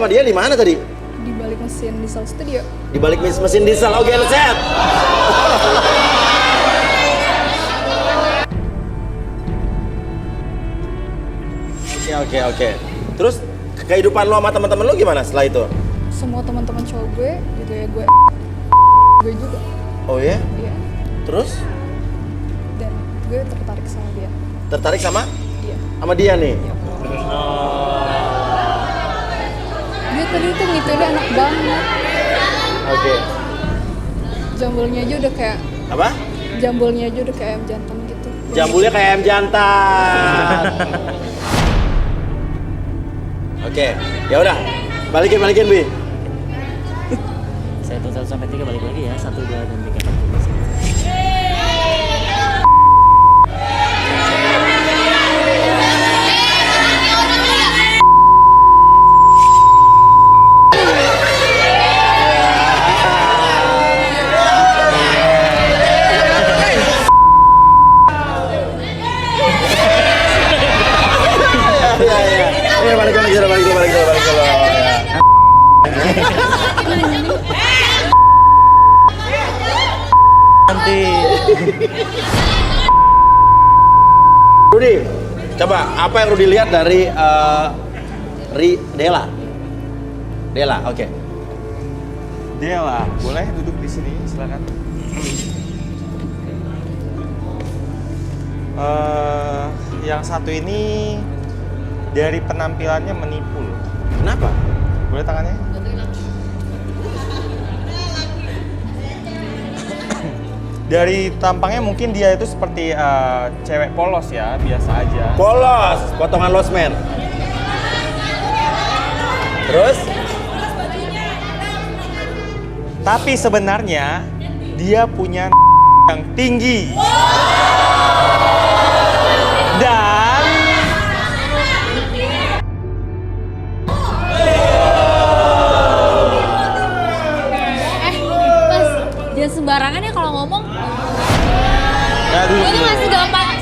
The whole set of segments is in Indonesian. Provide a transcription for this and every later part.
sama dia di mana tadi? Di balik mesin diesel studio. Di balik mesin diesel. Oke, set. Oke. Terus kehidupan lo sama teman-teman lo gimana setelah itu? Semua teman-teman cowok gue gitu ya, gue juga. Oh ya? Iya. Terus? Dan gue tertarik sama dia. Tertarik sama? Iya. Sama dia nih? Iya. Dia tadi tuh ngituinnya enak banget. Oke. Jambulnya aja udah kayak Apa? Jambulnya aja udah kayak ayam jantan gitu. Jambulnya kayak ayam jantan. Oke, ya udah. Balikin Bi. Saya hitung 1 sampai 3 balik lagi ya. 1, 2, dan 3, 4, 5. Iya, balik dulu. Nanti. Rudi, coba apa yang Rudi lihat dari Dela? Oke. Dela, boleh duduk di sini, silakan. Yang satu ini dari penampilannya menipu loh. Kenapa? Boleh tangannya? Dari tampangnya mungkin dia itu seperti cewek polos ya, biasa aja. Polos, potongan losmen. Terus? Tapi sebenarnya dia punya yang tinggi. Dan Mas, jangan sembarangan ya kalau ngomong. ya duduk Gue tuh dulu. masih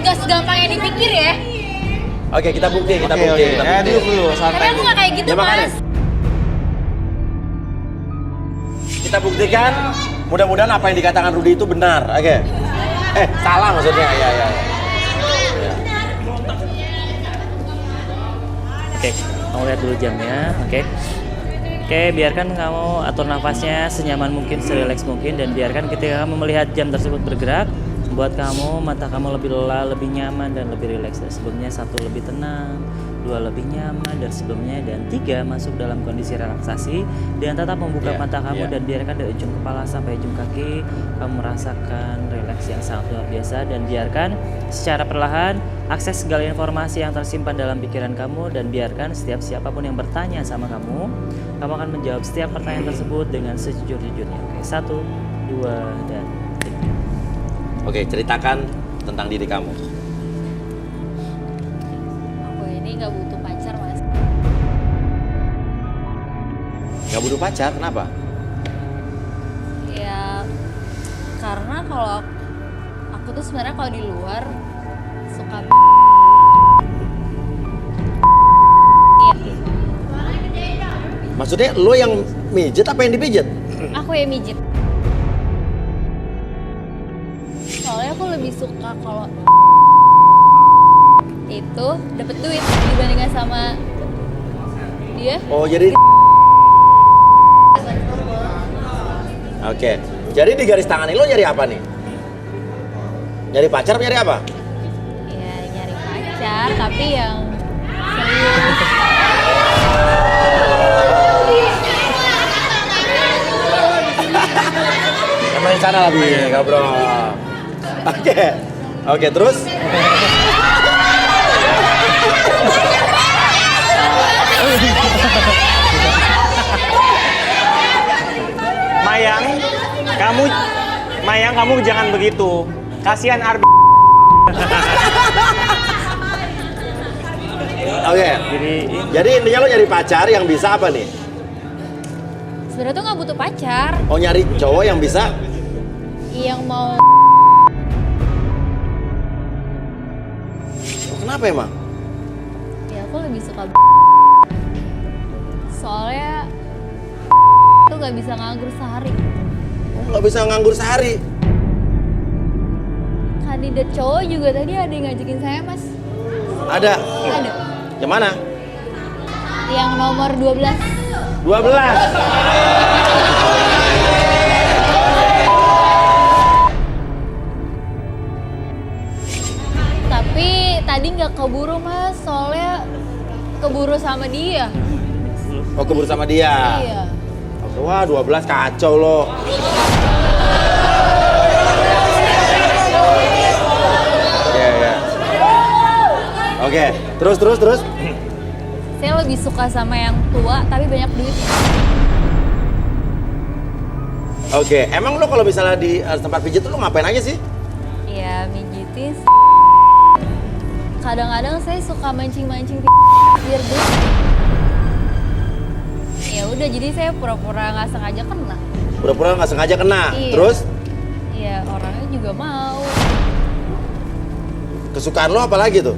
gak segampang yang dipikir ya. Oke, kita bukti. Oke. Duduk dulu, Tapi santai aku dulu. gak kayak gitu, Ya, makanya. Mas. Kita buktikan, mudah-mudahan apa yang dikatakan Rudi itu benar. Oke. Salah maksudnya. Ya. Oke, kamu lihat dulu jamnya. Oke, biarkan kamu atur nafasnya senyaman mungkin, serileks mungkin, dan biarkan ketika kamu melihat jam tersebut bergerak, buat kamu mata kamu lebih lelah, lebih nyaman dan lebih rileks dari sebelumnya. 1 lebih tenang, 2 lebih nyaman dari sebelumnya, dan 3 masuk dalam kondisi relaksasi dan tetap membuka mata kamu dan biarkan dari ujung kepala sampai ujung kaki kamu merasakan rileks yang sangat luar biasa, dan biarkan secara perlahan akses segala informasi yang tersimpan dalam pikiran kamu, dan biarkan setiap siapapun yang bertanya sama kamu akan menjawab setiap pertanyaan tersebut dengan sejujur-jujurnya. Oke, 1, 2, dan 3. Oke, ceritakan tentang diri kamu. Aku ini gak butuh pacar, Mas. Gak butuh pacar, kenapa? Ya, karena kalau aku tuh sebenarnya kalau di luar suka Maksudnya lo yang mijet apa yang dipijet? aku yang mijit. Soalnya aku lebih suka kalau itu dapat duit dibandingkan sama dia. Oh, jadi Oke. Jadi di garis tangan ini lo nyari apa nih? Nyari pacar apa nyari apa? Ya nyari pacar tapi yang serius. Emang di sana lagi ngobrol. Oke, terus? Mayang, kamu jangan begitu. Kasihan Arbi. Oke. Jadi intinya lo nyari pacar yang bisa apa nih? Sebenarnya tuh nggak butuh pacar, Oh, nyari cowok yang bisa yang mau kenapa emang? ya aku lebih suka Soalnya tuh gak bisa nganggur sehari. Nggak bisa nganggur sehari. Kandidat cowok juga tadi ada yang ngajakin saya, Mas. Ada. Ada. Yang mana? Yang nomor 12. 12. Tapi tadi nggak keburu, Mas. Soalnya keburu sama dia. Oh, keburu sama dia. Iya. Oke, wah 12 kacau loh. Iya. Oke, terus. Saya lebih suka sama yang tua tapi banyak duit. Oke, emang lo kalau misalnya di tempat pijit lo ngapain aja sih? Ya, mijitin. Kadang-kadang saya suka mancing-mancing biar duit. Ya udah, jadi saya pura-pura nggak sengaja kena. Pura-pura nggak sengaja kena. Iya. Terus Ya orangnya juga mau. kesukaan lo apa lagi tuh?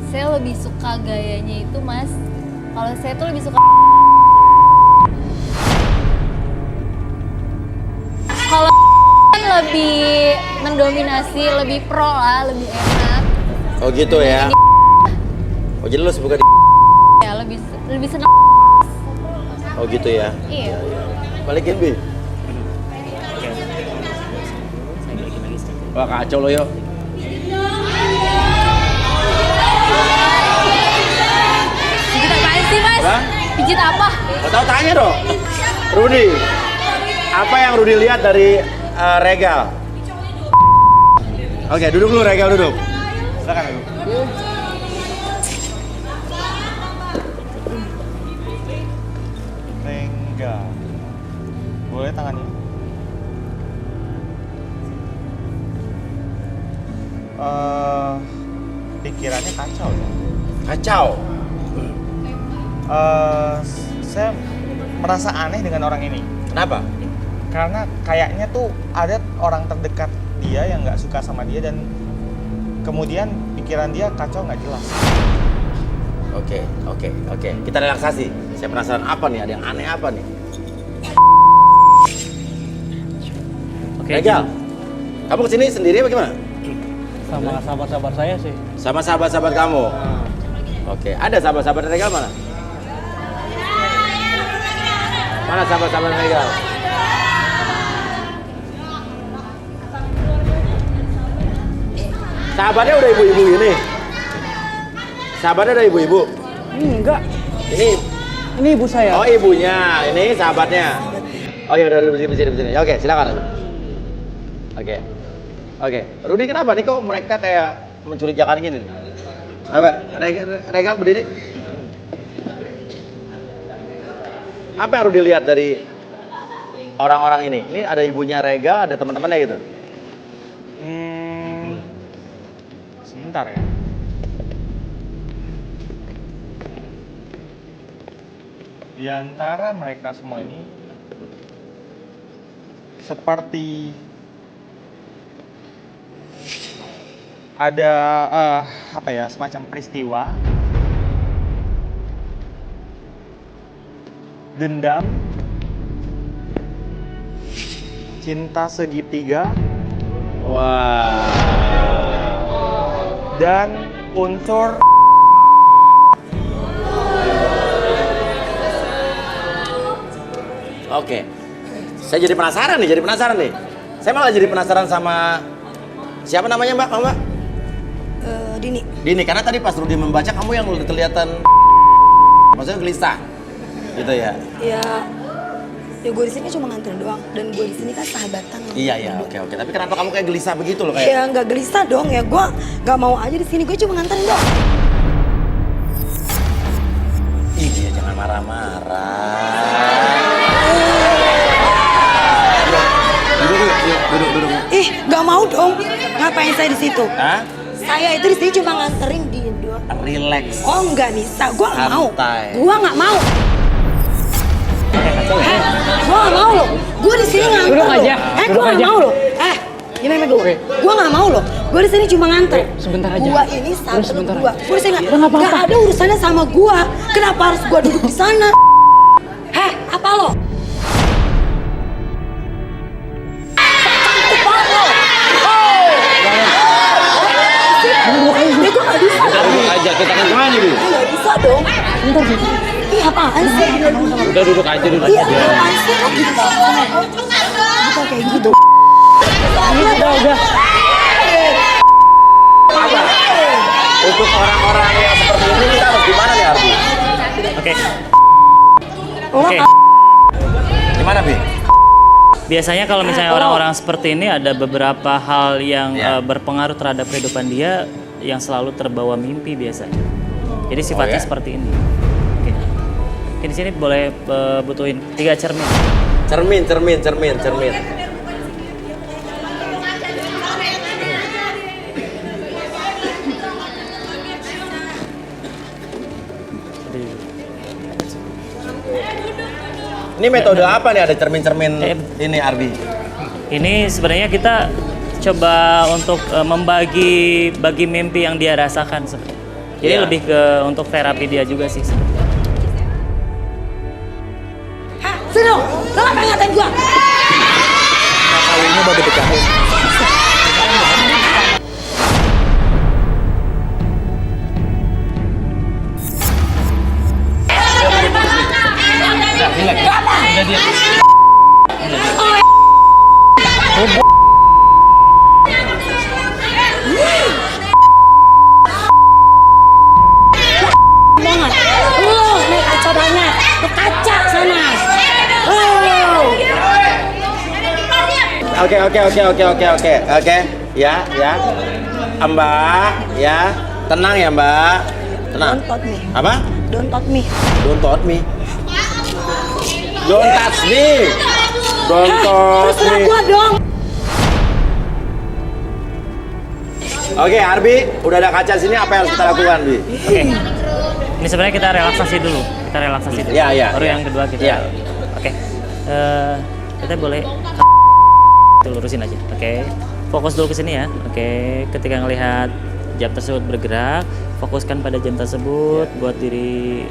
Saya lebih suka gayanya itu, Mas. Kalau saya tuh lebih suka. Kalau kan lebih mendominasi, lebih pro lah, lebih enak. Oh gitu ya. Oh jadi lo suka di. Ya lebih senang. Oh gitu ya. Iya. Balikin Bi. Oke. Saya balikin lagi sedikit. Wah kacau lo yo. Pijit apaan sih, Mas? Hah? Pijit apa? Gak tau, tanya dong. Rudy, apa yang Rudy lihat dari Regal? Oke, duduk dulu Regal, duduk. Silakan dulu. Rengga. Boleh tangannya? Pikirannya kacau ya. Kacau. Saya merasa aneh dengan orang ini. Kenapa? Karena kayaknya tuh ada orang terdekat dia yang nggak suka sama dia dan kemudian pikiran dia kacau nggak jelas. Oke. Kita relaksasi. Saya penasaran apa nih? Ada yang aneh apa nih? Oke. Regal, kamu kesini sendiri apa gimana? Sama sahabat-sahabat saya sih. Sama sahabat-sahabat kamu? Oke, ada sahabat-sahabat Regal mana? Mana sahabat-sahabat Regal? Sahabatnya udah ibu-ibu ini? Sahabatnya udah ibu-ibu? Enggak, Ini ibu saya. oh ibunya, ini sahabatnya. Oh ya udah di sini. Ya, oke, silakan. Oke. Rudy kenapa nih kok mereka kayak mencurigakan gini? Apa? Regal berdiri. Apa yang Rudy lihat dari orang-orang ini? Ini ada ibunya Regal, ada teman-temannya gitu. Sebentar ya. Di antara mereka semua ini seperti ada semacam peristiwa dendam, cinta segitiga, Wah. dan unsur Oke. Saya jadi penasaran nih. Saya malah jadi penasaran sama siapa namanya Mbak? Mbak? Dini. Dini, karena tadi pas Rudy membaca kamu yang kelihatan maksudnya gelisah. Gitu ya. Ya gue di sini cuma nganterin doang dan gue di sini kan sahabatan. Iya, oke. Tapi kenapa kamu kayak gelisah begitu loh kayak? Ya nggak gelisah dong ya, gue nggak mau aja di sini, gue cuma nganterin doang. Ih, dia jangan marah-marah. Duduk. Ih, nggak mau dong. Ngapain saya di situ? Hah? Saya itu di sini cuma nganterin dia doang. Relax. Oh nggak bisa, gue nggak mau. Santai. Gue nggak mau. Gue nggak mau loh. Gue di sini nganter. Duduk aja, Gue duduk nggak aja. mau loh. Gimana gue? Gue nggak mau loh. Gue di sini cuma nganter. Sebentar aja. Gue ini sahabat Sebentar gue. aja. Gue di sini Udah, nggak apa-apa. nggak ada urusannya sama gue. Kenapa harus gue duduk di sana? Apa lo? Cantik banget lo. Ya gue gak bisa. Duduk aja, kita kan kemana nih? Gak bisa dong. Bentar sih. Ih apaan sih? Udah duduk aja, duduk Iya aja. apaan sih? Lo gitu banget. Bukan kayak gitu. Udah. Apa? Untuk orang-orang yang seperti ini kita harus gimana nih Arbi? Oke. Orang Oke. Gimana Bi? Biasanya kalau misalnya orang-orang seperti ini ada beberapa hal yang Ya. berpengaruh terhadap kehidupan dia yang selalu terbawa mimpi biasanya. Jadi sifatnya ya? seperti ini. Oke. Oke, di sini boleh butuhin 3 cermin. Cermin. Ini metode apa nih ada cermin-cermin ini Arbi? Ini sebenarnya kita coba untuk membagi mimpi yang dia rasakan sebenarnya. Jadi Iya. lebih ke untuk terapi dia juga sih sebenarnya. Hah? Sini lo ngapain ngatain gua? Kawinnya baru dipecahkan. Banget. Naik kaca banyak. Ke kaca sana. Oke. Ya. Mbak, ya. Tenang ya Mbak. Tenang. Don't touch me. Apa? Don't touch me. Don't touch me. Don't touch me. Don't touch Terserah me. gua dong. Oke, Arbi, udah ada kaca sini apa yang harus kita lakukan, Bi? Oke. Ini sebenarnya kita relaksasi dulu. Iya. Baru yang kedua kita. Iya. Oke. Kita boleh itu lurusin aja. Oke. Fokus dulu ke sini ya. Oke. Ketika ngelihat jam tersebut bergerak, fokuskan pada jam tersebut buat diri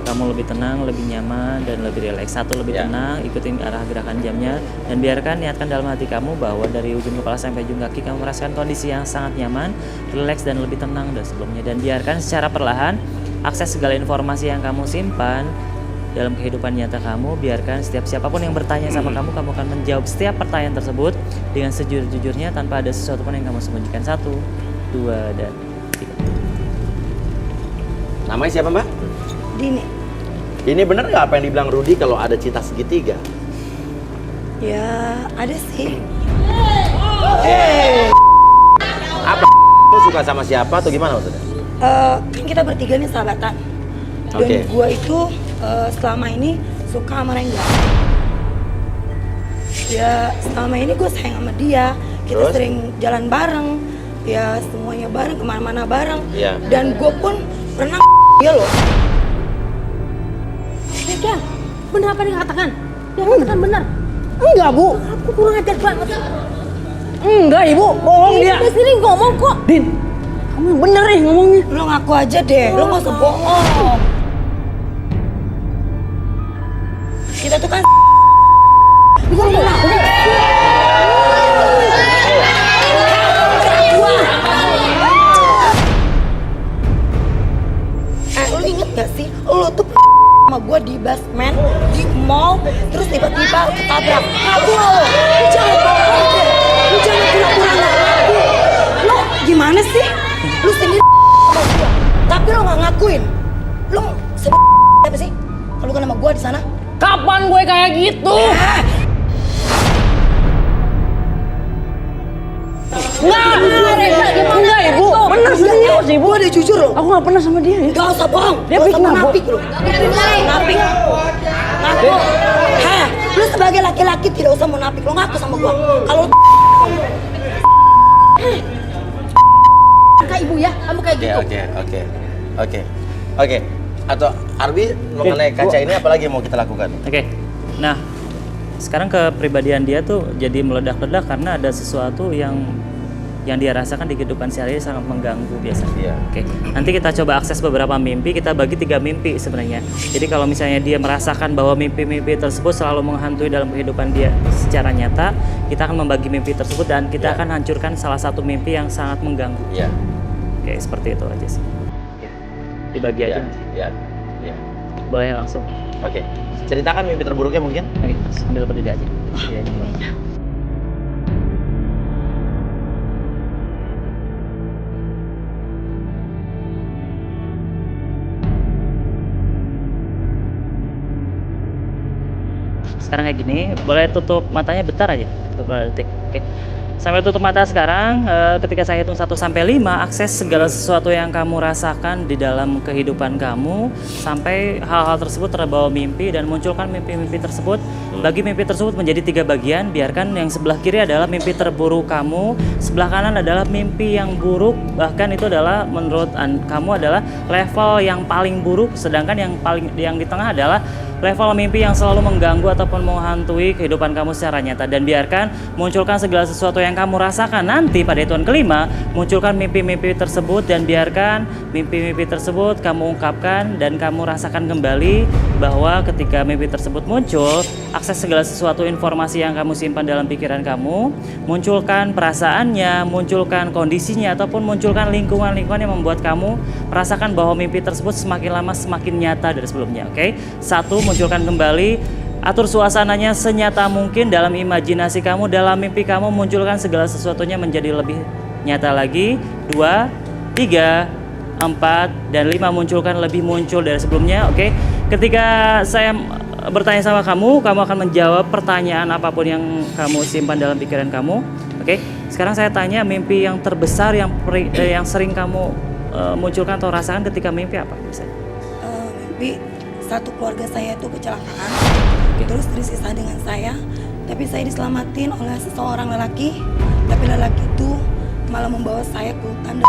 kamu lebih tenang, lebih nyaman, dan lebih rileks. Satu, lebih Ya. tenang, ikutin arah gerakan jamnya, dan biarkan niatkan dalam hati kamu bahwa dari ujung kepala sampai ujung kaki kamu merasakan kondisi yang sangat nyaman, rileks, dan lebih tenang dari sebelumnya. Dan biarkan secara perlahan akses segala informasi yang kamu simpan dalam kehidupan nyata kamu. Biarkan setiap siapapun yang bertanya sama kamu akan menjawab setiap pertanyaan tersebut dengan sejujur-jujurnya tanpa ada sesuatu pun yang kamu sembunyikan. 1, 2, dan 3. Namanya siapa, Mbak? Dini. Ini bener nggak apa yang dibilang Rudy kalau ada cinta segitiga? Ya ada sih. Apa? Lu suka sama siapa atau gimana maksudnya? Kan kita bertiga nih sahabatan. Dan Oke. gua itu selama ini suka sama Rengga. Ya selama ini gue sayang sama dia. Kita Terus? sering jalan bareng. Ya semuanya bareng, kemana-mana bareng. Iya. Dan gue pun pernah dia loh. Ken, bener apa yang dikatakan? Dia katakan bener. Enggak bu. Aku kurang ajar banget. Enggak ibu, bohong dia. Dia sendiri ngomong kok. Din, kamu yang bener nih ngomongnya. Lo ngaku aja deh, lo gak usah bohong. Kita tuh kan lo inget gak sih? Lo tuh sama gue di basement, di mall, terus tiba-tiba ketabrak. Ngaku lo jangan bohong deh. Lo jangan pura-pura gak ngaku. Lo gimana sih? Lo sendiri sama gue, tapi lo gak ngakuin. Lo siapa sih? Kalau kan sama gue di sana? Kapan gue kayak gitu? Enggak ibu, bener serius ibu. Gue udah jujur lo. Aku nggak pernah sama dia. Gak usah bohong. Dia Gak usah fitnah, Bu. munafik lo. Munafik. Ngaku. Hah, lu sebagai laki-laki tidak usah munafik. Lo ngaku sama gua. Kalau lu Kayak ibu ya, kamu kayak gitu. Oke. Atau Arbi mengenai kaca ini apalagi yang mau kita lakukan? Oke. Nah, sekarang kepribadian dia tuh jadi meledak-ledak karena ada sesuatu yang yang dia rasakan di kehidupan sehari-hari sangat mengganggu biasanya. Iya. Oke, nanti kita coba akses beberapa mimpi, kita bagi 3 mimpi sebenarnya. Jadi kalau misalnya dia merasakan bahwa mimpi-mimpi tersebut selalu menghantui dalam kehidupan dia secara nyata, kita akan membagi mimpi tersebut dan kita akan hancurkan salah satu mimpi yang sangat mengganggu. Iya. Oke, seperti itu aja sih. Dibagi aja. Iya. Iya. Boleh langsung. Oke. Ceritakan mimpi terburuknya mungkin. Oke, sambil berdiri aja. Iya, ini. Sekarang kayak gini, boleh tutup matanya bentar aja, beberapa detik. Oke. Sampai tutup mata sekarang, ketika saya hitung 1 sampai 5, akses segala sesuatu yang kamu rasakan di dalam kehidupan kamu sampai hal-hal tersebut terbawa mimpi dan munculkan mimpi-mimpi tersebut. Bagi mimpi tersebut menjadi 3 bagian, biarkan yang sebelah kiri adalah mimpi terburuk kamu, sebelah kanan adalah mimpi yang buruk, bahkan itu adalah menurut kamu adalah level yang paling buruk, sedangkan yang di tengah adalah level mimpi yang selalu mengganggu ataupun menghantui kehidupan kamu secara nyata. Dan biarkan munculkan segala sesuatu yang kamu rasakan nanti pada hitungan kelima, munculkan mimpi-mimpi tersebut dan biarkan mimpi-mimpi tersebut kamu ungkapkan dan kamu rasakan kembali bahwa ketika mimpi tersebut muncul, akses segala sesuatu informasi yang kamu simpan dalam pikiran kamu, munculkan perasaannya, munculkan kondisinya ataupun munculkan lingkungan-lingkungan yang membuat kamu merasakan bahwa mimpi tersebut semakin lama semakin nyata dari sebelumnya. Oke? 1, munculkan kembali, atur suasananya senyata mungkin dalam imajinasi kamu, dalam mimpi kamu, munculkan segala sesuatunya menjadi lebih nyata lagi. 2, 3, 4, dan 5, munculkan lebih muncul dari sebelumnya. Oke? Ketika saya bertanya sama kamu, kamu akan menjawab pertanyaan apapun yang kamu simpan dalam pikiran kamu. Oke? Sekarang saya tanya, mimpi yang terbesar yang sering kamu munculkan atau rasakan ketika mimpi apa biasanya? Mimpi satu keluarga saya itu kecelakaan, terus tersisa dengan saya, tapi saya diselamatin oleh seseorang lelaki, tapi lelaki itu malah membawa saya ke hutan.